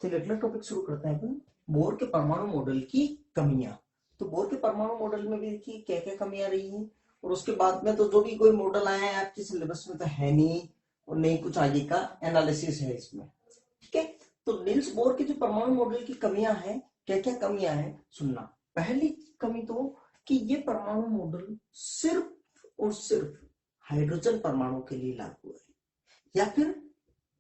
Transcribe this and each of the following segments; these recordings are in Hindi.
चलिए अगला टॉपिक शुरू करते हैं अपन, बोर के परमाणु मॉडल की कमियां। तो बोर के परमाणु मॉडल में भी देखिए क्या क्या कमियां रही हैं, और उसके बाद में तो जो भी कोई मॉडल आया है आपके सिलेबस में तो है नहीं, और नहीं कुछ आगे का एनालिसिस है इसमें। ठीक है, तो नील्स बोर के जो परमाणु मॉडल की कमियां हैं, क्या क्या कमियां हैं सुनना। पहली कमी तो कि ये परमाणु मॉडल सिर्फ और सिर्फ हाइड्रोजन परमाणु के लिए लागू है, या फिर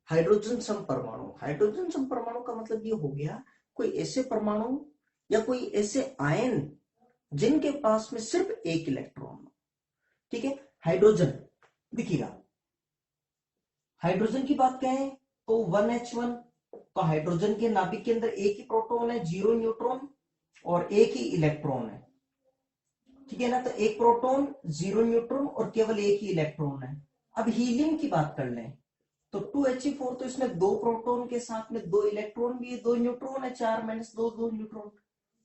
हाइड्रोजन सम परमाणु। हाइड्रोजन सम परमाणु का मतलब ये हो गया कोई ऐसे परमाणु या कोई ऐसे आयन जिनके पास में सिर्फ एक इलेक्ट्रॉन हो। ठीक है, हाइड्रोजन दिखेगा, हाइड्रोजन की बात कहें तो 1H1, तो हाइड्रोजन के नाभिक के अंदर एक ही प्रोटॉन है, 0 न्यूट्रॉन और एक ही इलेक्ट्रॉन है। ठीक है ना, तो एक प्रोटॉन 0 न्यूट्रॉन और केवल एक ही इलेक्ट्रॉन है। अब हीलियम की बात कर लें तो 2He4, तो इसमें दो प्रोटॉन के साथ में दो इलेक्ट्रॉन भी है, दो न्यूट्रॉन है, 4 - 2 2 न्यूट्रॉन।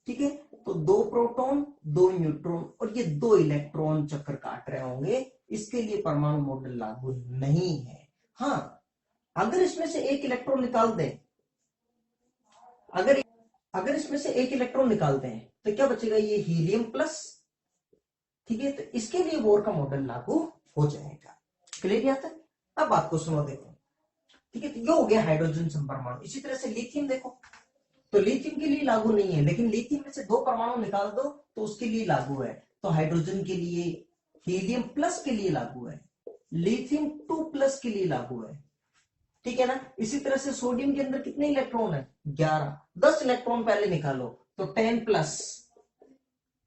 ठीक है, तो दो प्रोटॉन दो न्यूट्रॉन और ये दो इलेक्ट्रॉन चक्कर काट रहे होंगे, इसके लिए परमाणु मॉडल लागू नहीं है। हाँ, अगर इसमें से एक इलेक्ट्रॉन निकाल दें, अगर इसमें से एक इलेक्ट्रॉन निकाल दें तो क्या बचेगा, ये हीलियम प्लस। ठीक है, तो इसके लिए बोर का मॉडल लागू हो जाएगा। क्लियर यहाँ तक? अब बात को सुनो, देखो। ठीक है, तो ये हो गया हाइड्रोजन सम परमाणु। इसी तरह से लिथियम देखो, तो लिथियम के लिए लागू नहीं है, लेकिन लिथियम में से दो परमाणु निकाल दो तो उसके लिए लागू है। तो हाइड्रोजन के लिए हीलियम प्लस के लिए लागू है, लिथियम 2 प्लस के लिए लागू है। ठीक है ना, इसी तरह से सोडियम के अंदर कितने इलेक्ट्रॉन है, 11। 10 इलेक्ट्रॉन पहले निकालो तो 10 प्लस,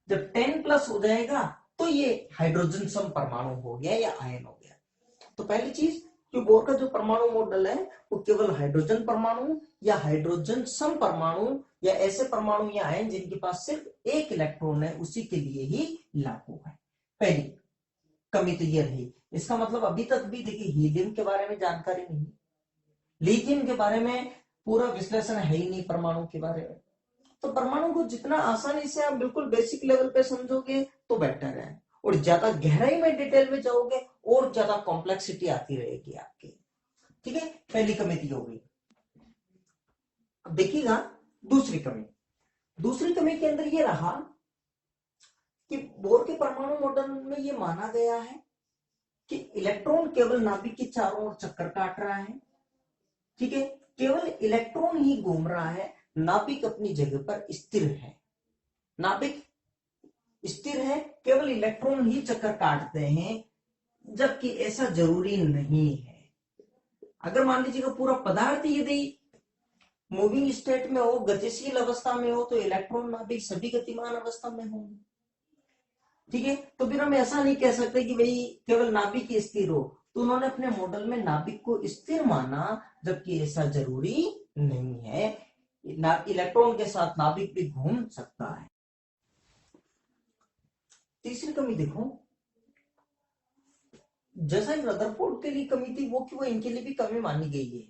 जब 10 प्लस हो जाएगा तो ये हाइड्रोजन सम परमाणु हो गया या आयन हो गया। तो पहली चीज कि बोर का जो परमाणु मॉडल है वो केवल हाइड्रोजन परमाणु या हाइड्रोजन सम परमाणु या ऐसे परमाणु या आयन जिनके पास सिर्फ एक इलेक्ट्रॉन है उसी के लिए ही लागू है। पहली कमी तो ये रही। इसका मतलब अभी तक भी देखिए हीलियम के बारे में जानकारी नहीं, लिथियम के बारे में पूरा विश्लेषण है ही नहीं, परमाणु के बारे में। तो परमाणु को जितना आसानी से आप बिल्कुल बेसिक लेवल पे समझोगे तो बेटर है, और ज्यादा गहराई में डिटेल में जाओगे और ज्यादा कॉम्प्लेक्सिटी आती रहेगी आपकी। ठीक है, पहली कमी थी हो गई। अब देखिएगा दूसरी कमी। दूसरी कमी के अंदर ये रहा कि बोर के परमाणु मॉडल में ये माना गया है कि इलेक्ट्रॉन केवल नाभिक के चारों ओर चक्कर काट रहा है। ठीक है, केवल इलेक्ट्रॉन ही घूम रहा है, नाभिक अपनी जगह पर स्थिर है। नाभिक स्थिर है, केवल इलेक्ट्रॉन ही चक्कर काटते हैं, जबकि ऐसा जरूरी नहीं है। अगर मान लीजिएगा पूरा पदार्थ यदि मूविंग स्टेट में हो, गतिशील अवस्था में हो, तो इलेक्ट्रॉन नाभिक सभी गतिमान अवस्था में होंगे। ठीक है, तो फिर हम ऐसा नहीं कह सकते कि भाई केवल नाभिक ही स्थिर हो। तो उन्होंने अपने मॉडल में नाभिक को स्थिर माना, जबकि ऐसा जरूरी नहीं है। इलेक्ट्रॉन के साथ नाभिक भी घूम सकता है। तीसरी कमी देखो, जैसा रदरफोर्ड के लिए कमी थी वो कि वो इनके लिए भी कमी मानी गई है,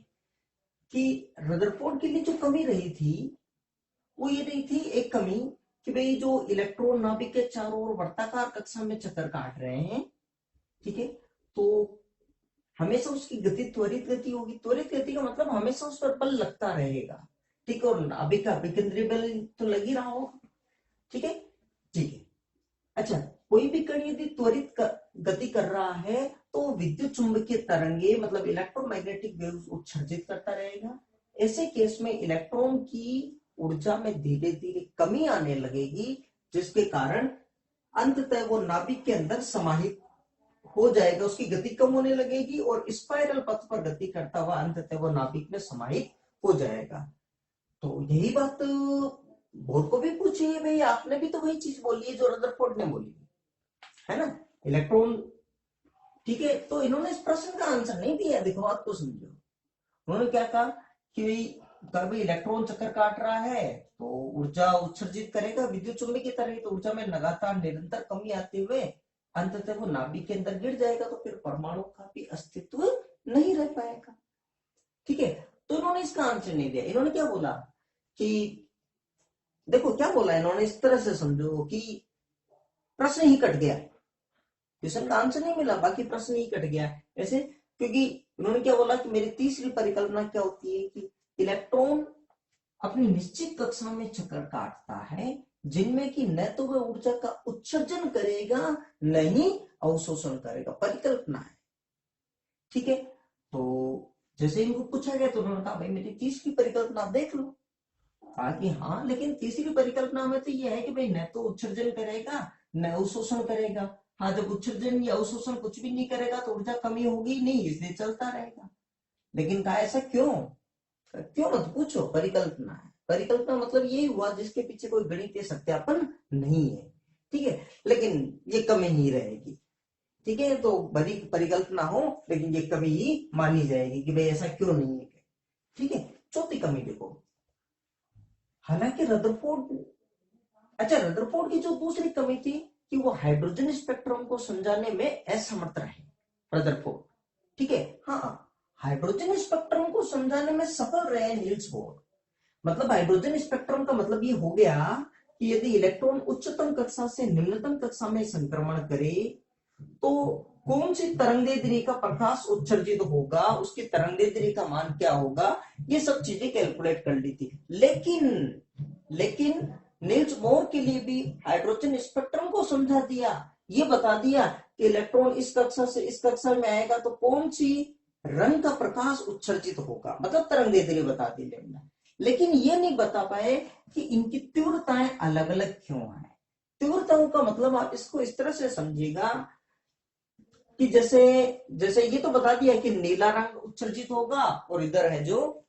कि रदरफोर्ड के लिए जो कमी रही थी वो ये रही थी, एक कमी कि भाई जो इलेक्ट्रॉन नाभिक के चारों ओर वर्ताकार कक्षा में चक्कर काट रहे हैं, ठीक है, तो हमेशा उसकी गति त्वरित गति होगी। त्वरित गति का मतलब हमेशा उस पर बल लगता रहेगा। ठीक है, और नाभिक का अभिकेंद्री बल तो लग ही रहा होगा। ठीक है, ठीक है। अच्छा, कोई भी कण यदि त्वरित गति कर रहा है तो विद्युत चुंबकीय तरंगे मतलब इलेक्ट्रोमैग्नेटिक वेव्स उत्सर्जित करता रहेगा। ऐसे केस में इलेक्ट्रॉन की ऊर्जा में धीरे धीरे कमी आने लगेगी, जिसके कारण अंततः वो नाभिक के अंदर समाहित हो जाएगा, उसकी गति कम होने लगेगी और स्पाइरल पथ पर गति करता हुआ अंततः वो नाभिक में समाहित हो जाएगा। तो यही बात बोर को भी पूछी है, भाई आपने भी तो वही चीज बोली है जो रदरफोर्ड ने बोली है ना, इलेक्ट्रॉन। ठीक है, तो इन्होंने इस प्रश्न का आंसर नहीं दिया। देखो बात को समझो, उन्होंने क्या कहा कि भाई इलेक्ट्रॉन चक्कर काट रहा है तो ऊर्जा उत्सर्जित करेगा विद्युत चुंबकीय की तरह, तो ऊर्जा में लगातार निरंतर कमी आते हुए अंततः वो नाभिक के अंदर गिर जाएगा, तो फिर परमाणु का भी अस्तित्व नहीं रह पाएगा। ठीक है, तो इन्होंने इसका आंसर नहीं दिया। इन्होंने क्या बोला कि देखो क्या बोला इन्होंने, इस तरह से समझो कि प्रश्न ही कट गया, क्वेश्चन का आंसर नहीं मिला, बाकी प्रश्न ही कट गया। ऐसे क्योंकि उन्होंने क्या बोला कि मेरी तीसरी परिकल्पना क्या होती है कि इलेक्ट्रॉन अपनी निश्चित कक्षा में चक्कर काटता है जिनमें कि न तो वह ऊर्जा का उत्सर्जन करेगा न ही अवशोषण करेगा। परिकल्पना है, ठीक है। तो जैसे इनको पूछा गया तो उन्होंने कहा भाई मेरी तीसरी परिकल्पना देख लो। कहा कि हाँ, लेकिन तीसरी परिकल्पना में तो यह है कि भाई न तो उत्सर्जन करेगा न अवशोषण करेगा। हाँ, जब उत्सर्जन या अवशोषण कुछ भी नहीं करेगा तो ऊर्जा कमी होगी नहीं, इसलिए चलता रहेगा। लेकिन कहा ऐसा क्यों? क्यों मत पूछो, परिकल्पना है। परिकल्पना मतलब यही हुआ जिसके पीछे कोई गणितीय सत्यापन नहीं है, ठीक है, लेकिन ये कमी नहीं रहेगी, ठीक है। तो बड़ी परिकल्पना हो लेकिन ये कमी ही मानी जाएगी कि भाई ऐसा क्यों नहीं है, ठीक है। चौथी कमी देखो, हालांकि रदरफोर्ड, अच्छा रदरफोर्ड की जो दूसरी कमी थी कि वो हाइड्रोजन स्पेक्ट्रम को समझाने में असमर्थ रहे रदरफोर्ड, ठीक है। हाँ, हाइड्रोजन स्पेक्ट्रम को समझाने में सफल रहे नील्स बोर। मतलब हाइड्रोजन स्पेक्ट्रम का मतलब ये हो गया कि यदि इलेक्ट्रॉन उच्चतम कक्षा से निम्नतम कक्षा में संक्रमण करे तो कौन सी तरंगदैर्ध्य का प्रकाश उत्सर्जित होगा, उसकी तरंगदैर्ध्य का मान क्या होगा, ये सब चीजें कैलकुलेट कर ली थी। लेकिन नील्स बोर के लिए भी हाइड्रोजन स्पेक्ट्रम को समझा दिया, ये बता दिया कि इलेक्ट्रॉन इस कक्षा से इस कक्षा में आएगा तो कौन सी रंग का प्रकाश उत्सर्जित होगा, मतलब तरंगदैर्ध्य बता दी लेना। लेकिन ये नहीं बता पाए कि इनकी तीव्रताएं अलग अलग क्यों है। तीव्रताओं का मतलब आप इसको इस तरह से समझिएगा कि जैसे जैसे ये तो बता दिया कि नीला रंग उत्सर्जित होगा और इधर है जो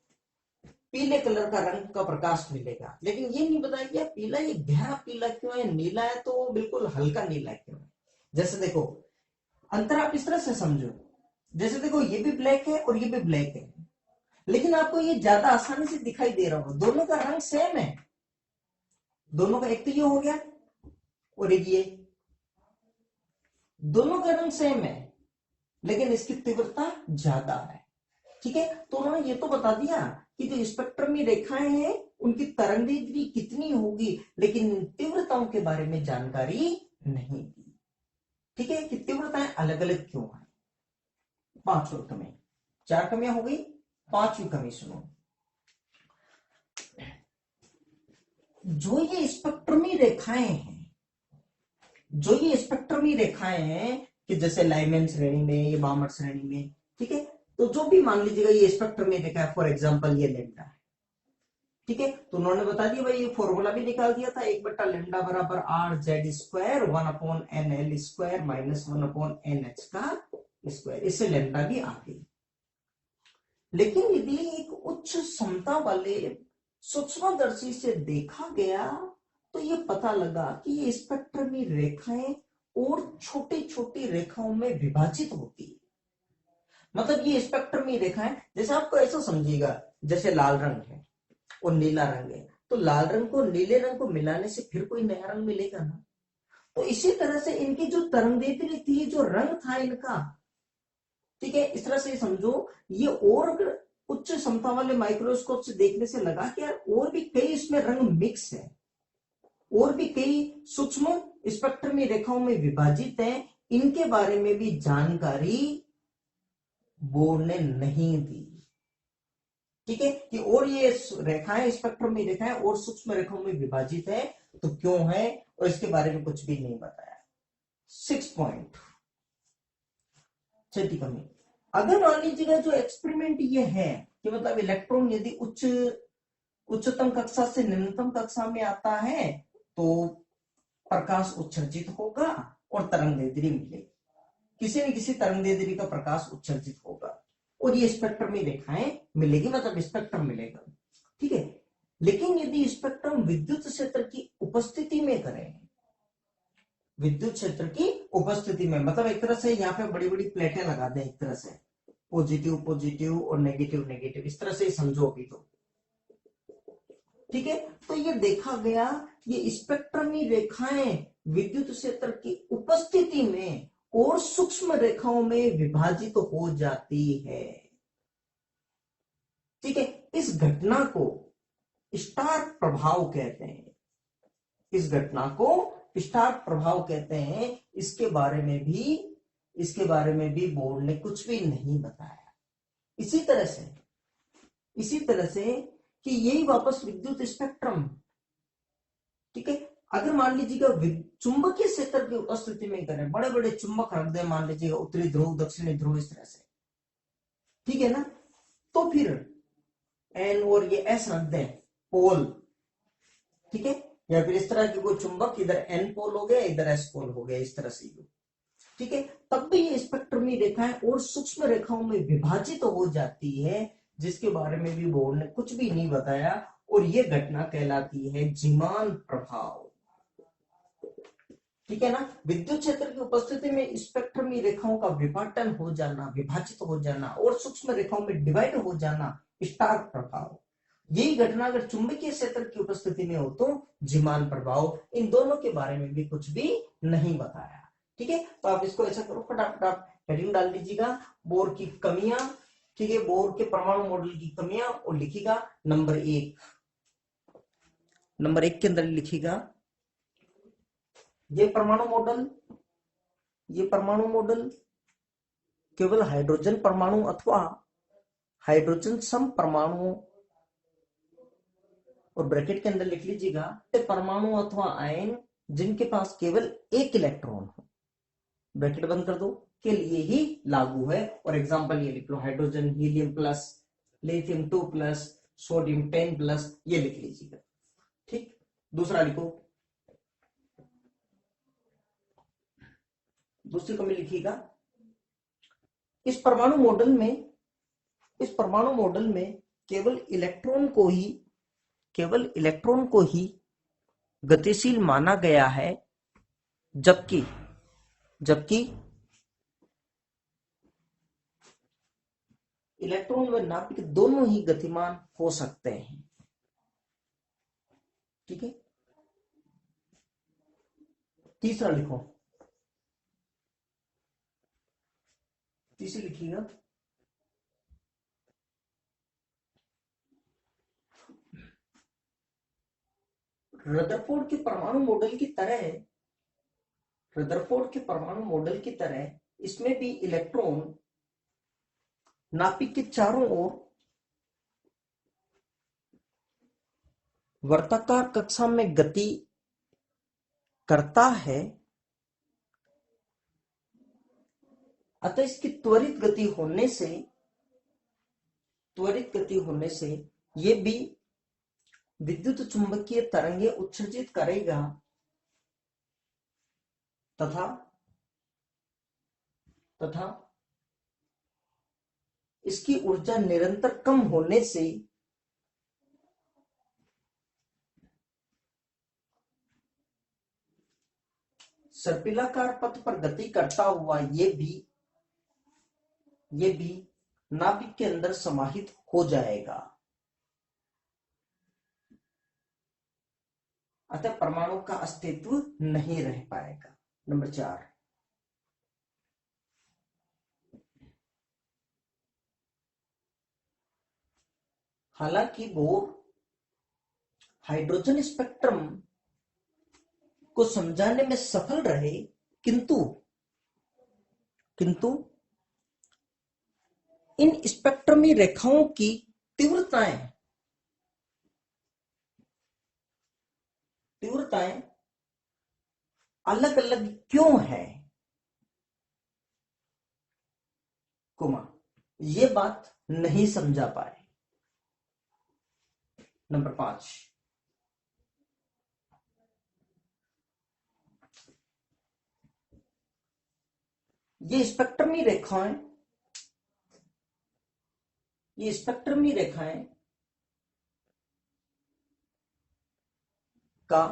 पीले कलर का रंग का प्रकाश मिलेगा, लेकिन ये नहीं बताया गया पीला ये गहरा पीला क्यों है, नीला है तो बिल्कुल हल्का नीला क्यों है। जैसे देखो अंतर आप इस तरह से समझो, जैसे देखो ये भी ब्लैक है और ये भी ब्लैक है, लेकिन आपको ये ज्यादा आसानी से दिखाई दे रहा होगा, दोनों का रंग सेम है, दोनों का एक तो ये हो गया और एक ये, दोनों का रंग सेम है लेकिन इसकी तीव्रता ज्यादा है, ठीक है। तो उन्होंने ये तो बता दिया कि जो स्पेक्ट्रम में रेखाएं हैं उनकी तरंगदैर्ध्य कितनी होगी, लेकिन तीव्रताओं के बारे में जानकारी नहीं दी, ठीक है, कि तीव्रताएं अलग अलग क्यों है। पांच और कमी, चार कमियां हो गई, पांचवी कमी सुनो, जो ये स्पेक्ट्रमी रेखाएं हैं, जो ये स्पेक्ट्रमी रेखाएं हैं कि जैसे लाइमैन श्रेणी में, ये बामर श्रेणी में, ठीक है, तो जो भी मान लीजिएगा ये स्पेक्ट्रमी रेखा है, फॉर एग्जांपल ये लेम्डा है, ठीक है। तो उन्होंने बता दिया भाई, ये फॉर्मूला भी निकाल दिया था, 1/λ बराबर are Z square 1/nl square minus 1/nh का स्क्वायर, इससे लेम्डा भी आ गई। लेकिन यदि एक उच्च क्षमता वाले सूक्ष्मदर्शी से देखा गया तो ये पता लगा कि ये स्पेक्ट्रमी रेखाएं और छोटी छोटी रेखाओं में विभाजित होती है। मतलब ये स्पेक्ट्रमी रेखाएं, जैसे आपको ऐसा समझिएगा जैसे लाल रंग है और नीला रंग है, तो लाल रंग को नीले रंग को मिलाने से फिर कोई नया रंग मिलेगा ना। तो इसी तरह से इनकी जो तरंगदैर्ध्य थी, जो रंग था इनका, ठीक है, इस तरह से समझो ये, और उच्च क्षमता वाले माइक्रोस्कोप से देखने से लगा कि यार और भी कई इसमें रंग मिक्स है, और भी कई सूक्ष्म स्पेक्ट्रमी रेखाओं में विभाजित है, इनके बारे में भी जानकारी बोर्ड ने नहीं दी, ठीक है, कि और ये रेखाएं स्पेक्ट्रमी रेखाएं और सूक्ष्म रेखाओं में विभाजित है तो क्यों है, और इसके बारे में कुछ भी नहीं बताया। 6 पॉइंट, छठी कमी, अगर मान लीजिएगा जो एक्सपेरिमेंट ये है कि मतलब इलेक्ट्रॉन यदि उच्चतम कक्षा से निम्नतम कक्षा में आता है तो प्रकाश उत्सर्जित होगा और तरंगदैर्ध्य मिलेगी, किसी न किसी तरंगदैर्ध्य का प्रकाश उत्सर्जित होगा और ये स्पेक्ट्रमी रेखाएं मिलेगी, मतलब स्पेक्ट्रम मिलेगा, ठीक है। लेकिन यदि स्पेक्ट्रम विद्युत क्षेत्र की उपस्थिति में करें, विद्युत क्षेत्र की उपस्थिति में, मतलब एक तरह से यहाँ पे बड़ी बड़ी प्लेटें लगा दें, एक तरह से पॉजिटिव पॉजिटिव और नेगेटिव नेगेटिव, इस तरह से समझो अभी तो, ठीक है। तो ये देखा गया ये स्पेक्ट्रमी रेखाएं विद्युत क्षेत्र की उपस्थिति में और सूक्ष्म रेखाओं में विभाजित हो जाती है, ठीक है। इस घटना को स्टार प्रभाव कहते हैं, इस घटना को स्टार प्रभाव कहते हैं। इसके बारे में भी बोर्ड ने कुछ भी नहीं बताया। इसी तरह से कि यही वापस विद्युत स्पेक्ट्रम। ठीक है, अगर मान लीजिएगा चुंबकीय क्षेत्र की उपस्थिति में करें, बड़े बड़े चुंबक रख दें, मान लीजिएगा उत्तरी ध्रुव दक्षिणी ध्रुव इस तरह से, ठीक है ना, तो फिर एन और ये एस रख दें पोल, ठीक है, या फिर इस तरह की कोई चुंबक, इधर एन पोल हो गया इधर एस पोल हो गया, इस तरह से, ठीक है, तब भी ये स्पेक्ट्रमी रेखाएं और सूक्ष्म रेखाओं में विभाजित हो जाती है, जिसके बारे में भी बोर्ड ने कुछ भी नहीं बताया, और ये घटना कहलाती है जीमान प्रभाव। ठीक है ना, विद्युत क्षेत्र की उपस्थिति में स्पेक्ट्रमी रेखाओं का विभाजन हो जाना, विभाजित हो जाना और सूक्ष्म रेखाओं में डिवाइड हो जाना, स्टार प्रभाव। यही घटना अगर चुंबकीय क्षेत्र की उपस्थिति में हो तो जीमान प्रभाव। इन दोनों के बारे में भी कुछ भी नहीं बताया। ठीक है, तो आप इसको ऐसा करो, फटाफट आप हेडिंग डाल दीजिएगा, बोर की कमियां, ठीक है, बोर के परमाणु मॉडल की कमियां, और लिखिएगा नंबर 1, नंबर 1 के अंदर लिखिएगा ये परमाणु मॉडल केवल हाइड्रोजन परमाणु अथवा हाइड्रोजन सम परमाणुओं, और ब्रैकेट के अंदर लिख लीजिएगा परमाणु अथवा आयन जिनके पास केवल एक इलेक्ट्रॉन हो, ब्रैकेट बंद कर दो, के लिए ही लागू है। और एग्जांपल ये लिख लो, hydrogen helium plus, lithium 2 plus, sodium 10 plus, ये लिख लीजिएगा। ठीक, दूसरा लिखो, दूसरी कमी लिखिएगा, इस परमाणु मॉडल में केवल इलेक्ट्रॉन को ही गतिशील माना गया है, जबकि इलेक्ट्रॉन व नाभिक दोनों ही गतिमान हो सकते हैं। ठीक है, तीसरा लिखो, तीसरी लिखिएगा, रदरफोर्ड के परमाणु मॉडल की तरह इसमें भी इलेक्ट्रॉन नाभिक के चारों ओर वर्ताकार कक्षा में गति करता है, अतः इसकी त्वरित गति होने से ये भी विद्युत चुंबकीय तरंगे उत्सर्जित करेगा तथा इसकी ऊर्जा निरंतर कम होने से सर्पिलाकार पथ पर गति करता हुआ ये भी नाभिक के अंदर समाहित हो जाएगा, अतः परमाणु का अस्तित्व नहीं रह पाएगा। नंबर 4, हालांकि बोर हाइड्रोजन स्पेक्ट्रम को समझाने में सफल रहे, किंतु इन स्पेक्ट्रमी रेखाओं की तीव्रताएं अलग अलग क्यों है, ये बात नहीं समझा पाए। नंबर 5, ये स्पेक्ट्रमी रेखाएं का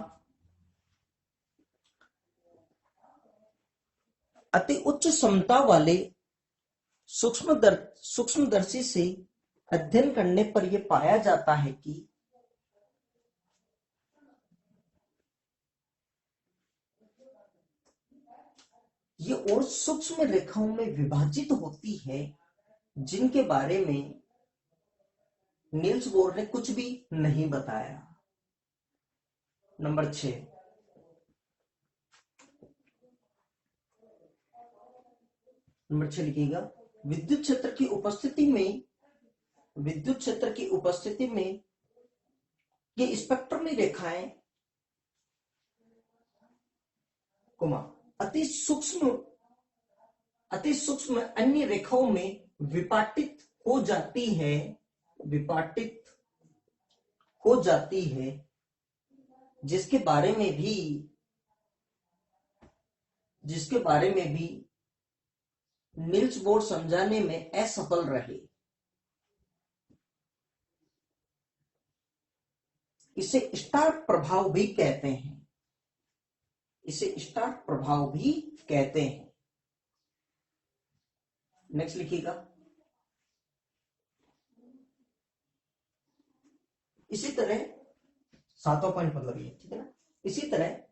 अति उच्च क्षमता वाले सूक्ष्मदर्शी से अध्ययन करने पर यह पाया जाता है कि ये और सूक्ष्म रेखाओं में विभाजित होती है, जिनके बारे में नील्स बोर ने कुछ भी नहीं बताया। नंबर 6, लिखिएगा, विद्युत क्षेत्र की उपस्थिति में ये स्पेक्ट्रमी रेखाएं कोमा अति सूक्ष्म अन्य रेखाओं में विपाटित हो जाती है, विपाटित हो जाती है, जिसके बारे में भी नील्स बोर समझाने में असफल रहे। इसे स्टार प्रभाव भी कहते हैं, इसे स्टार प्रभाव भी कहते हैं। नेक्स्ट लिखिएगा। इसी तरह 7वां पॉइंट मतलब ये, ठीक है ना। इसी तरह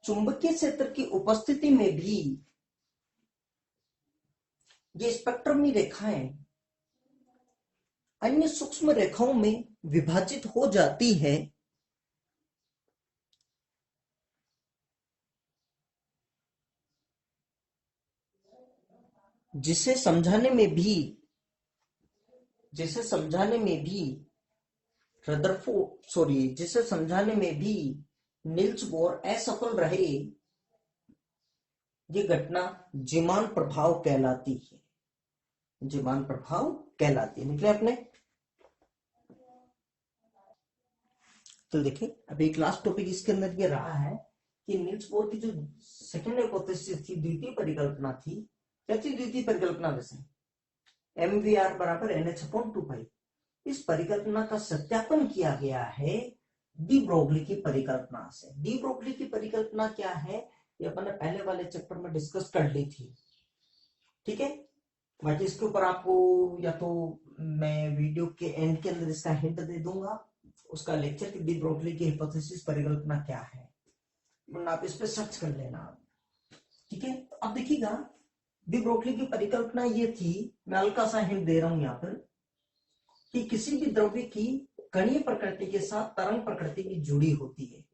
चुंबकीय क्षेत्र की उपस्थिति में भी ये स्पेक्ट्रमी रेखाएं अन्य सूक्ष्म रेखाओं में विभाजित हो जाती है, जिसे समझाने में भी नील्स बोर असफल रहे। ये घटना जीमान प्रभाव कहलाती है, जीमान प्रभाव कहलाती है। निकले अपने। तो देखिए अभी एक लास्ट टॉपिक इसके अंदर ये रहा है कि नील्स बोर की जो सेकेंड हाइपोथेसिस थी, द्वितीय परिकल्पना थी, क्या थी द्वितीय परिकल्पना? वैसे mvr बराबर nh/2π। इस परिकल्पना का सत्यापन किया गया है डी ब्रोगली की परिकल्पना से। डी ब्रोगली की परिकल्पना क्या है ये अपन ने पहले वाले चैप्टर में डिस्कस कर ली थी, ठीक है। बाकी इसके ऊपर आपको या तो मैं वीडियो के एंड के अंदर इसका हिंट दे दूंगा, उसका लेक्चर की डी ब्रोगली की हाइपोथेसिस परिकल्पना क्या है, आप इस पे सर्च कर लेना, ठीक है। तो अब देखिएगा डी ब्रोगली की परिकल्पना ये थी, मैं हल्का सा हिंट दे रहा हूं यहाँ पर, कि किसी भी द्रव्य की कणीय प्रकृति के साथ तरंग प्रकृति की जुड़ी होती है,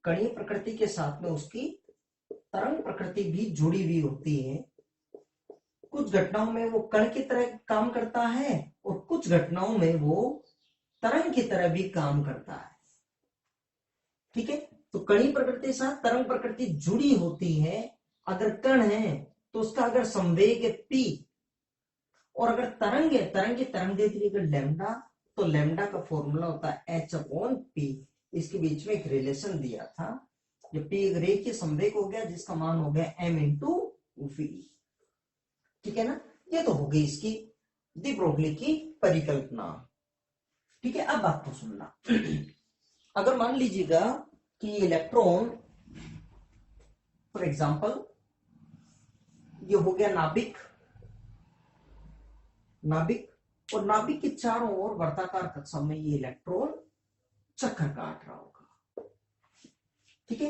कणीय प्रकृति के साथ में उसकी तरंग प्रकृति भी जुड़ी हुई होती है। कुछ घटनाओं में वो कण की तरह काम करता है और कुछ घटनाओं में वो तरंग की तरह भी काम करता है, ठीक है। तो कणीय प्रकृति के साथ तरंग प्रकृति जुड़ी होती है। अगर कण है तो उसका अगर संवेग है p, और अगर तरंग है, तरंग की तरंगदैर्ध्य अगर लैम्डा, तो लैम्डा का फॉर्मूला होता है h/p। इसके बीच में एक रिलेशन दिया था, जब p एक रेखीय संवेग हो गया जिसका मान हो गया m/v, ठीक है ना। ये तो हो गई इसकी डी ब्रोगली की परिकल्पना, ठीक है। अब बात को सुनना। अगर मान लीजिएगा कि इलेक्ट्रॉन, फॉर एग्जांपल ये हो गया नाभिक, और नाभिक के चारों ओर वर्ताकार कक्षा में ये इलेक्ट्रॉन चक्कर काट रहा होगा, ठीक है।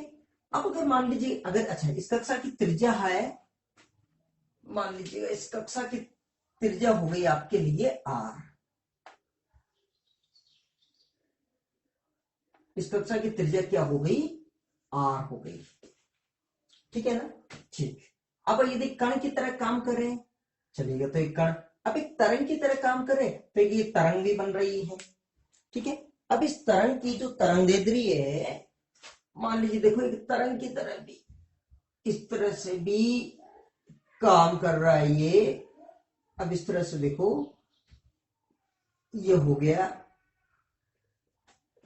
अब अगर मान लीजिए अगर अच्छा इस कक्षा की त्रिज्या है, मान लीजिएगा इस कक्षा की त्रिज्या हो गई आपके लिए r, इस कक्षा की त्रिज्या क्या हो गई? r हो गई, ठीक है ना। ठीक, अब यदि कण की तरह काम करें, चलिएगा तो एक कण अब एक तरंग की तरह काम करे तो ये तरंग भी बन रही है, ठीक है। अब इस तरंग की जो तरंगदैर्ध्य है, मान लीजिए देखो एक तरंग की तरह भी इस तरह से भी काम कर रहा है ये। अब इस तरह से देखो ये हो गया,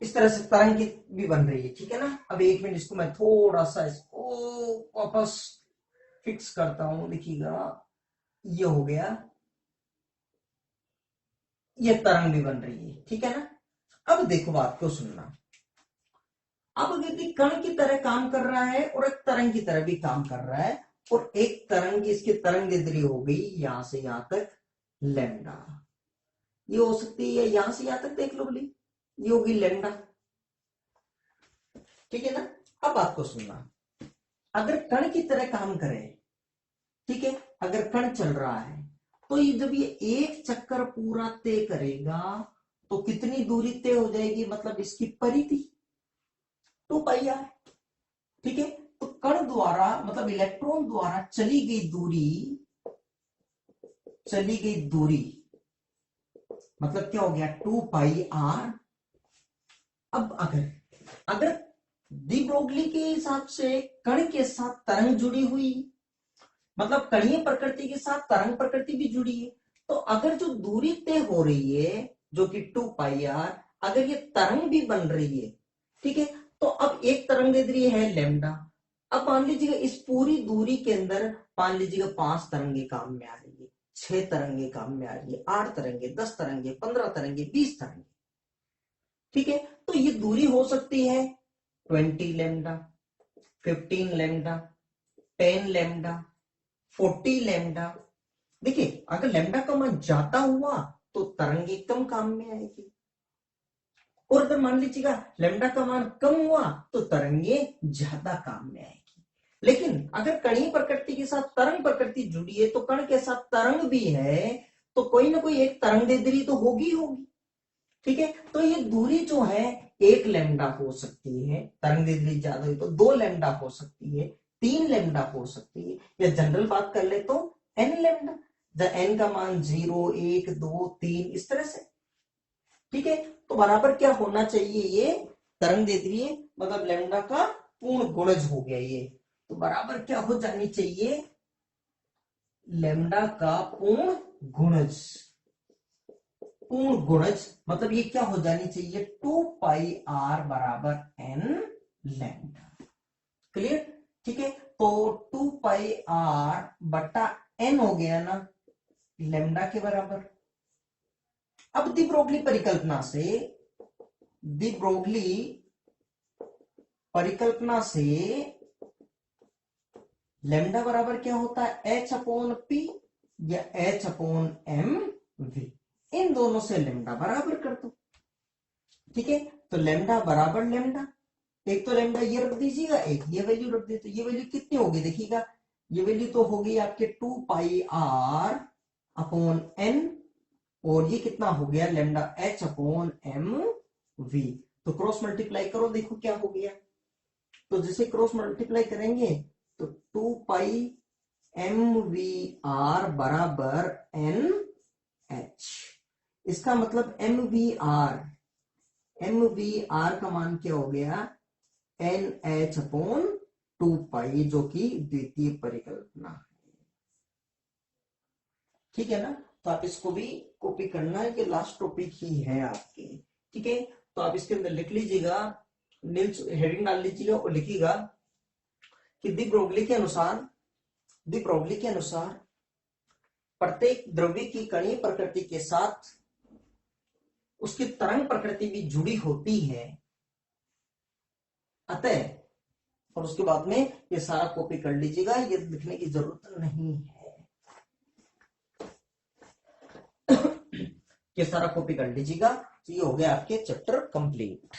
इस तरह से तरंग की भी बन रही है, ठीक है ना। अब एक मिनट इसको मैं थोड़ा सा इसको वापस फिक्स करता हूं, देखिएगा ये हो गया, ये तरंग भी बन रही है, ठीक है ना। अब देखो बात को सुनना। अब यदि कण की तरह काम कर रहा है और एक तरंग की तरह भी काम कर रहा है, और एक तरंग इसकी तरंगदैर्ध्य हो गई यहां से यहां तक लैम्डा, ये हो सकती है यहां से यहां तक, देख लो बोली ये होगी लैम्डा, ठीक है ना। अब बात को सुनना। अगर कण की तरह काम करे, ठीक है, अगर कण चल रहा है तो ये जब ये एक चक्कर पूरा तय करेगा तो कितनी दूरी तय हो जाएगी? मतलब इसकी परिधि 2πr, ठीक है। तो कण द्वारा मतलब इलेक्ट्रॉन द्वारा चली गई दूरी मतलब क्या हो गया 2 पाई आर। अब अगर डी ब्रोगली के हिसाब से कण के साथ तरंग जुड़ी हुई, मतलब कणीय प्रकृति के साथ तरंग प्रकृति भी जुड़ी है, तो अगर जो दूरी तय हो रही है जो कि 2 पाई आर, अगर ये तरंग भी बन रही है, ठीक है, तो अब एक तरंग दैर्ध्य है लैम्डा। अब मान लीजिएगा इस पूरी दूरी के अंदर मान लीजिएगा 5 तरंगे काम में आ रही है, 6 तरंगे काम में आ रही है, 8 तरंगे, 10 तरंगे, 15 तरंगे, 20 तरंगे, ठीक है। तो ये दूरी हो सकती है 20 लैम्डा, 15 लैम्डा, 10 लैम्डा, 40 लैम्डा। देखिए अगर लैम्डा का मान ज्यादा हुआ तो तरंगे कम काम में आएगी, और अगर मान लीजिएगा लैम्डा का मान कम हुआ तो तरंगे ज्यादा काम में आएगी। लेकिन अगर कणीय प्रकृति के साथ तरंग प्रकृति जुड़ी है तो कण के साथ तरंग भी है, तो कोई ना कोई एक तरंग दैर्ध्य तो होगी, ठीक है। तो ये दूरी जो है 1 लैम्डा हो सकती है, तरंग दैर्ध्य ज्यादा हुई तो 2 लैम्डा हो सकती है, 3 लैम्डा हो सकती है, या जनरल बात कर ले तो n लैम्डा, जब n का मान 0, 1, 2, 3 इस तरह से, ठीक है। तो बराबर क्या होना चाहिए, ये तरंग दैर्ध्य मतलब लैम्डा का पूर्ण गुणज हो गया ये, तो बराबर क्या हो जानी चाहिए, लैम्डा का पूर्ण गुणज। पूर्ण गुणज मतलब ये क्या हो जानी चाहिए 2 पाई आर बराबर n लैम्डा। क्लियर, ठीक है। तो 2 पाई आर बटा n हो गया ना लैम्डा के बराबर। अब दी ब्रोगली परिकल्पना से, दी ब्रोगली परिकल्पना से लैम्डा बराबर क्या होता है h अपॉन p या h अपॉन m v, इन दोनों से लैम्डा बराबर कर दो, ठीक है। तो लैम्डा बराबर लैम्डा, एक तो लैम्डा ये रख दीजिएगा, एक ये वैल्यू रख दे, तो ये वैल्यू कितनी होगी देखिएगा, ये वैल्यू तो होगी आपके 2 पाई आर अपॉन n, और ये कितना हो गया lambda h upon m v। तो क्रॉस मल्टीप्लाई करो देखो क्या हो गया, तो जैसे क्रॉस मल्टीप्लाई करेंगे तो 2 पाई एम वी आर बराबर एन एच। इसका मतलब एम वी आर का मान क्या हो गया एन एच अपॉन 2 पाई, जो कि द्वितीय परिकल्पना है, ठीक है ना। तो आप इसको भी कॉपी करना है कि लास्ट टॉपिक ही है आपके, ठीक है। तो आप इसके अंदर लिख लीजिएगा, नील्स हेडिंग डाल लीजिएगा और लिखिएगा कि दी ब्रोगली के अनुसार प्रत्येक द्रव्य की कणीय प्रकृति के साथ उसकी तरंग प्रकृति भी जुड़ी होती है, अतः, और उसके बाद में ये सारा कॉपी कर लीजिएगा, ये लिखने की जरूरत नहीं है, ये सारा कॉपी कर लीजिएगा। तो ये हो गया आपके चैप्टर कंप्लीट।